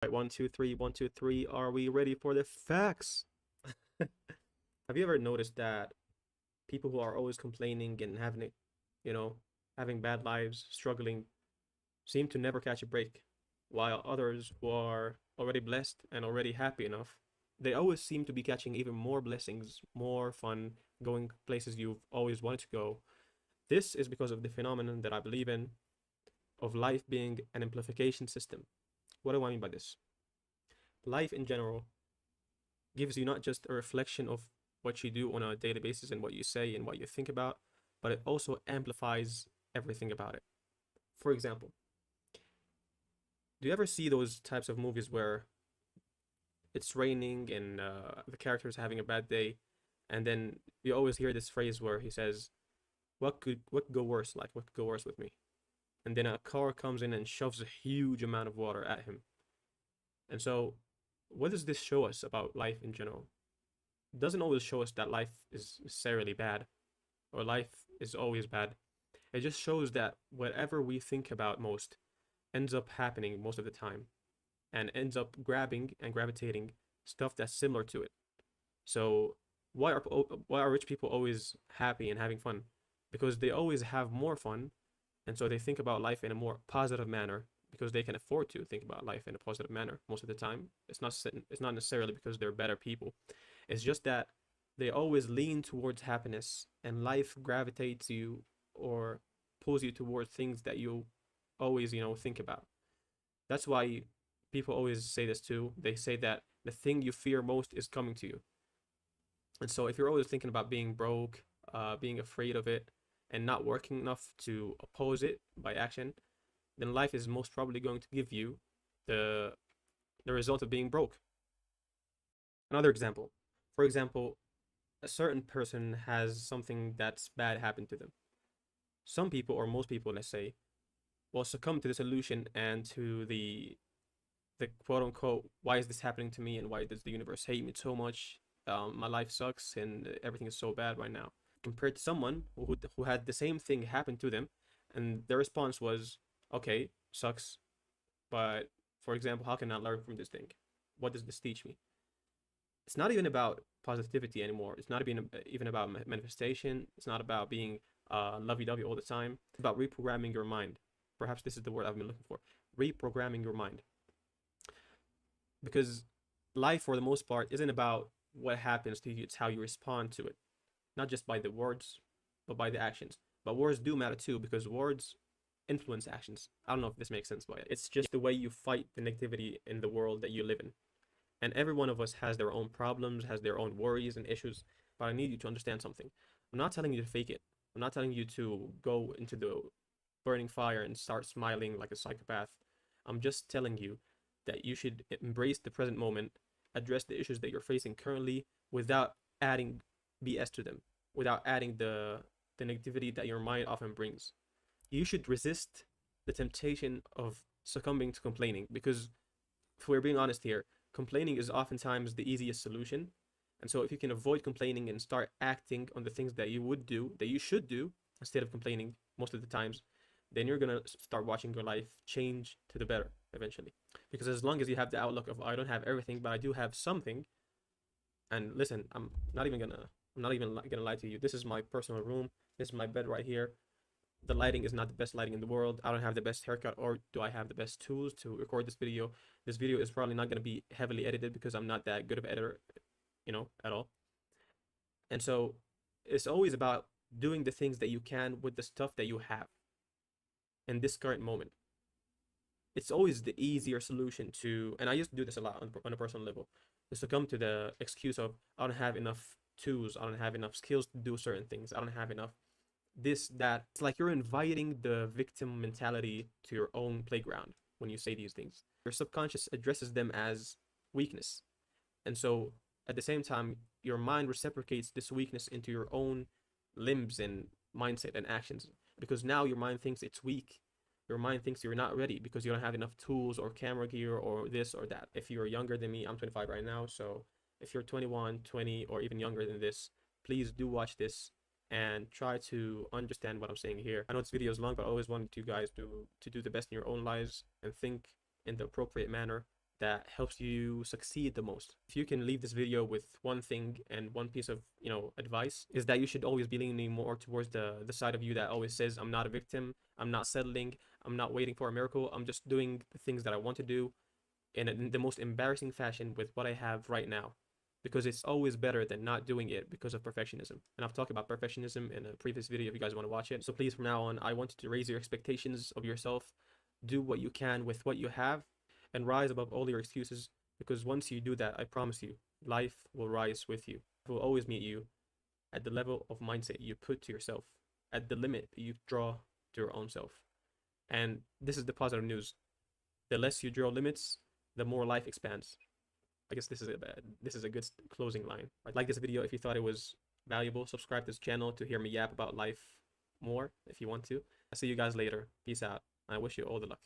Right, 1, 2, 3, 1, 2, 3. Are we ready for the facts? Have you ever noticed that people who are always complaining and having it, you know, having bad lives, struggling, seem to never catch a break, while others who are already blessed and already happy enough, they always seem to be catching even more blessings, more fun, going places you've always wanted to go. This is because of the phenomenon that I believe in of life being an amplification system. What do I mean by this? Life in general gives you not just a reflection of what you do on a daily basis and what you say and what you think about, but it also amplifies everything about it. For example, do you ever see those types of movies where it's raining and the character is having a bad day, and then you always hear this phrase where he says, "What could go worse? Like what could go worse with me?" And then a car comes in and shoves a huge amount of water at him. And so, what does this show us about life in general? It doesn't always show us that life is necessarily bad or life is always bad. It just shows that whatever we think about most ends up happening most of the time and ends up grabbing and gravitating stuff that's similar to it. So why are rich people always happy and having fun? Because they always have more fun, and so they think about life in a more positive manner because they can afford to think about life in a positive manner most of the time. It's not necessarily because they're better people. It's just that they always lean towards happiness, and life gravitates you or pulls you towards things that you always, think about. That's why people always say this too. They say that the thing you fear most is coming to you. And so if you're always thinking about being broke, being afraid of it, and not working enough to oppose it by action, then life is most probably going to give you the the result of being broke. Another example. For example, a certain person has something that's bad happen to them. Some people, or most people, let's say, will succumb to the solution and to the quote unquote, why is this happening to me and why does the universe hate me so much? My life sucks and everything is so bad right now. Compared to someone who had the same thing happen to them, and their response was, okay, sucks, but for example, how can I learn from this thing? What does this teach me? It's not even about positivity anymore. It's not even about manifestation. It's not about being lovey-dovey all the time. It's about reprogramming your mind. Perhaps this is the word I've been looking for. Reprogramming your mind. Because life, for the most part, isn't about what happens to you. It's how you respond to it. Not just by the words, but by the actions. But words do matter too, because words influence actions. I don't know if this makes sense, but it's just the way you fight the negativity in the world that you live in. And every one of us has their own problems, has their own worries and issues. But I need you to understand something. I'm not telling you to fake it. I'm not telling you to go into the burning fire and start smiling like a psychopath. I'm just telling you that you should embrace the present moment, address the issues that you're facing currently without adding BS to them, without adding the negativity that your mind often brings. You should resist the temptation of succumbing to complaining, because if we're being honest here, complaining is oftentimes the easiest solution. And so if you can avoid complaining and start acting on the things that you would do, that you should do, instead of complaining most of the times, then you're going to start watching your life change to the better eventually. Because as long as you have the outlook of, I don't have everything, but I do have something. And listen, I'm not even gonna lie to you. This is my personal room. This is my bed right here. The lighting is not the best lighting in the world. I don't have the best haircut, or do I have the best tools to record this video? This video is probably not gonna be heavily edited because I'm not that good of an editor, at all. And so it's always about doing the things that you can with the stuff that you have in this current moment. It's always the easier solution to, and I used to do this a lot on a personal level, is to come to the excuse of, I don't have enough tools, I don't have enough skills to do certain things, I don't have enough this, that. It's like you're inviting the victim mentality to your own playground when you say these things. Your subconscious addresses them as weakness. And so at the same time, your mind reciprocates this weakness into your own limbs and mindset and actions, because now your mind thinks it's weak. Your mind thinks you're not ready because you don't have enough tools or camera gear or this or that. If you're younger than me, I'm 25 right now, so if you're 21, 20, or even younger than this, please do watch this and try to understand what I'm saying here. I know this video is long, but I always wanted you guys to do the best in your own lives and think in the appropriate manner that helps you succeed the most. If you can leave this video with one thing and one piece of, advice, is that you should always be leaning more towards the side of you that always says, I'm not a victim, I'm not settling, I'm not waiting for a miracle, I'm just doing the things that I want to do in the most embarrassing fashion with what I have right now. Because it's always better than not doing it because of perfectionism. And I've talked about perfectionism in a previous video if you guys want to watch it. So please, from now on, I want you to raise your expectations of yourself, do what you can with what you have, and rise above all your excuses. Because once you do that, I promise you, life will rise with you. It will always meet you at the level of mindset you put to yourself, at the limit you draw to your own self. And this is the positive news. The less you draw limits, the more life expands. I guess this is a good closing line. Like this video if you thought it was valuable. Subscribe to this channel to hear me yap about life more if you want to. I'll see you guys later. Peace out. I wish you all the luck.